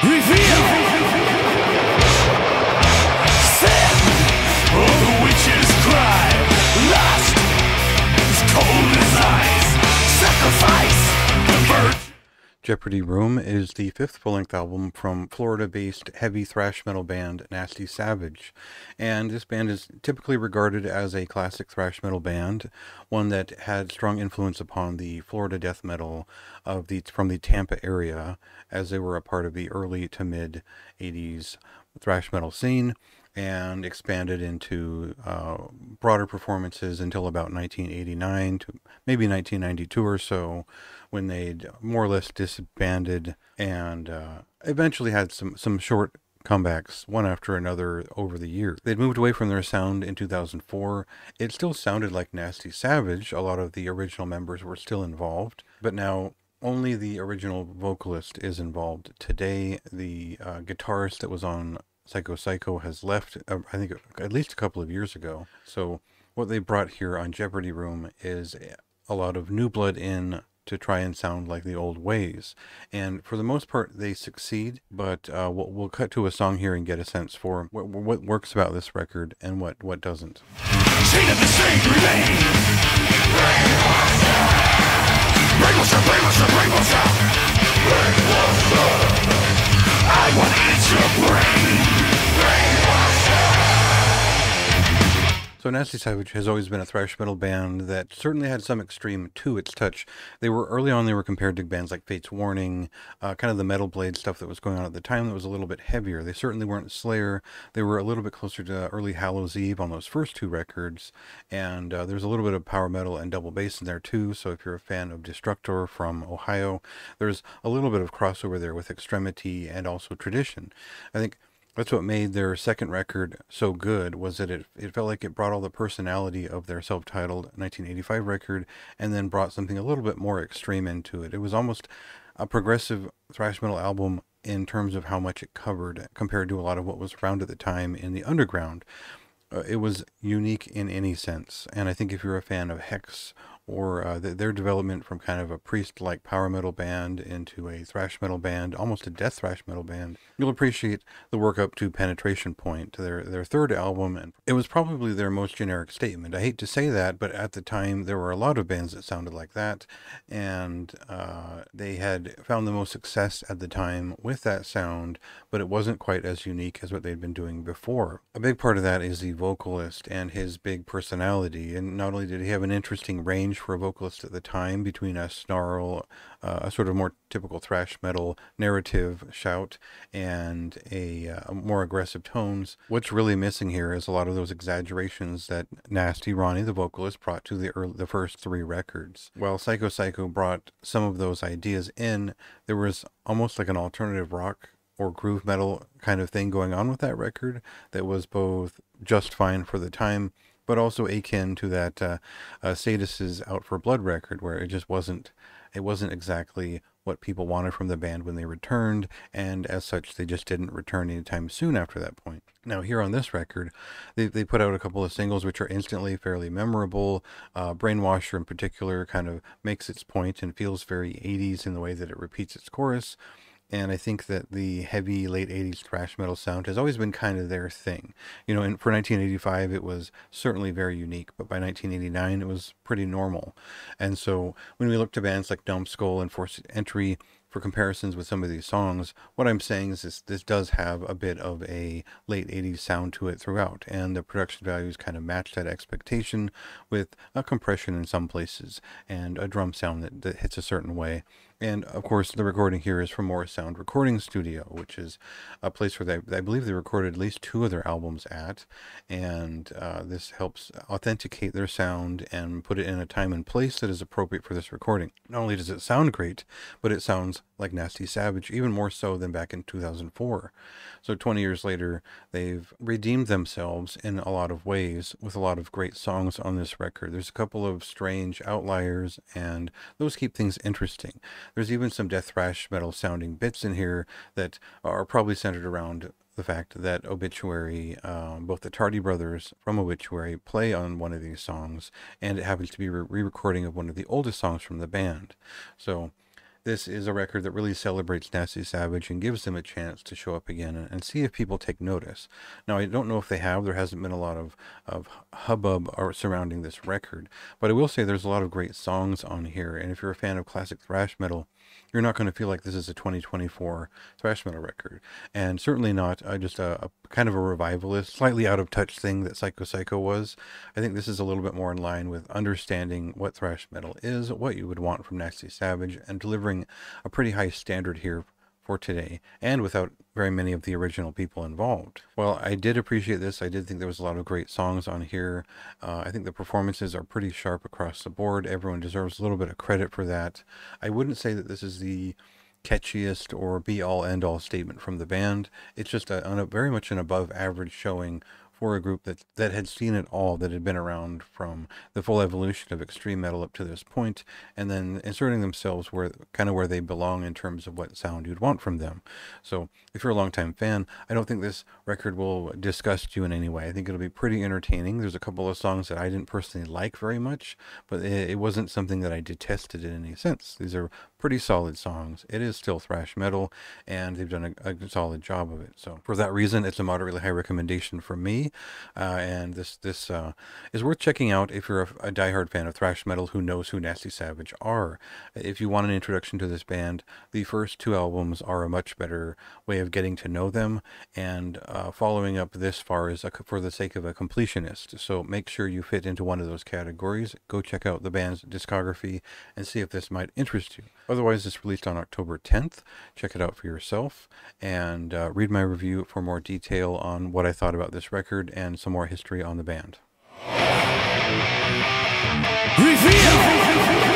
Reveal sin. All the witches cry. Lust is cold as ice. Sacrifice the bird. Jeopardy Room is the fifth full-length album from Florida-based heavy thrash metal band Nasty Savage, and this band is typically regarded as a classic thrash metal band, one that had strong influence upon the Florida death metal from the Tampa area, as they were a part of the early to mid 80s thrash metal scene, and expanded into broader performances until about 1989 to maybe 1992 or so, when they'd more or less disbanded and eventually had some short comebacks, one after another, over the years. They'd moved away from their sound in 2004. It still sounded like Nasty Savage. A lot of the original members were still involved, but now only the original vocalist is involved. Today, the guitarist that was on Psycho Psycho has left, I think at least a couple of years ago. So what they brought here on Jeopardy Room is a lot of new blood in to try and sound like the old ways. And for the most part, they succeed, but we'll cut to a song here and get a sense for what works about this record and what doesn't. Chain of the same remain. Brainwasher. I want to eat your brain. So Nasty Savage has always been a thrash metal band that certainly had some extreme to its touch. They were early on, they were compared to bands like Fate's Warning, kind of the Metal Blade stuff that was going on at the time that was a little bit heavier. They certainly weren't Slayer. They were a little bit closer to early Hallows' Eve on those first two records, and there's a little bit of power metal and double bass in there too. So if you're a fan of Destructor from Ohio, there's a little bit of crossover there with Extremity and also Tradition. I think that's what made their second record so good, was that it felt like it brought all the personality of their self-titled 1985 record and then brought something a little bit more extreme into it. It was almost a progressive thrash metal album in terms of how much it covered compared to a lot of what was around at the time in the underground. It was unique in any sense, and I think if you're a fan of Hex or their development from kind of a Priest-like power metal band into a thrash metal band, almost a death thrash metal band, you'll appreciate the work up to Penetration Point, their third album, and it was probably their most generic statement. I hate to say that, but at the time there were a lot of bands that sounded like that, and they had found the most success at the time with that sound, but it wasn't quite as unique as what they'd been doing before. A big part of that is the vocalist and his big personality, and not only did he have an interesting range for a vocalist at the time between a snarl, a sort of more typical thrash metal narrative shout, and a more aggressive tones. What's really missing here is a lot of those exaggerations that Nasty Ronnie, the vocalist, brought to the first three records. While Psycho Psycho brought some of those ideas in, there was almost like an alternative rock or groove metal kind of thing going on with that record that was both just fine for the time, but also akin to that Sadis's Out for Blood record, where it just wasn't exactly what people wanted from the band when they returned, and as such they just didn't return anytime soon after that point. Now here on this record, they put out a couple of singles which are instantly fairly memorable. Brainwasher in particular kind of makes its point and feels very 80s in the way that it repeats its chorus. And I think that the heavy late 80s thrash metal sound has always been kind of their thing. You know, and for 1985, it was certainly very unique, but by 1989, it was pretty normal. And so when we look to bands like Numbskull and Forced Entry for comparisons with some of these songs, what I'm saying is this does have a bit of a late 80s sound to it throughout, and the production values kind of match that expectation with a compression in some places and a drum sound that hits a certain way. And of course, the recording here is from Morris Sound Recording Studio, which is a place where I believe they recorded at least two of their albums at. And this helps authenticate their sound and put it in a time and place that is appropriate for this recording. Not only does it sound great, but it sounds like Nasty Savage, even more so than back in 2004. So 20 years later, they've redeemed themselves in a lot of ways with a lot of great songs on this record. There's a couple of strange outliers, and those keep things interesting. There's even some death thrash metal sounding bits in here that are probably centered around the fact that Obituary, both the Tardy brothers from Obituary play on one of these songs, and it happens to be a re-recording of one of the oldest songs from the band. So This is a record that really celebrates Nasty Savage and gives them a chance to show up again and see if people take notice. Now, I don't know if they have. There hasn't been a lot of hubbub surrounding this record, but I will say there's a lot of great songs on here, and if you're a fan of classic thrash metal, you're not going to feel like this is a 2024 thrash metal record, and certainly not just a kind of a revivalist, slightly out of touch thing that Psycho Psycho was. I think this is a little bit more in line with understanding what thrash metal is, what you would want from Nasty Savage, and delivering a pretty high standard here for today, and without very many of the original people involved. Well, I did appreciate this. I did think there was a lot of great songs on here. I think the performances are pretty sharp across the board. Everyone deserves a little bit of credit for that. I wouldn't say that this is the catchiest or be-all end-all statement from the band. It's just a very much an above average showing for a group that had seen it all, that had been around from the full evolution of extreme metal up to this point, and then inserting themselves where they belong in terms of what sound you'd want from them. So if you're a longtime fan, I don't think this record will disgust you in any way. I think it'll be pretty entertaining. There's a couple of songs that I didn't personally like very much, but it wasn't something that I detested in any sense. These are pretty solid songs. It is still thrash metal, and they've done a solid job of it. So for that reason, it's a moderately high recommendation from me. And this is worth checking out if you're a diehard fan of thrash metal who knows who Nasty Savage are. If you want an introduction to this band, the first two albums are a much better way of getting to know them, and following up this far is for the sake of a completionist. So make sure you fit into one of those categories. Go check out the band's discography and see if this might interest you. Otherwise, it's released on October 10th. Check it out for yourself, and read my review for more detail on what I thought about this record and some more history on the band. Reveal!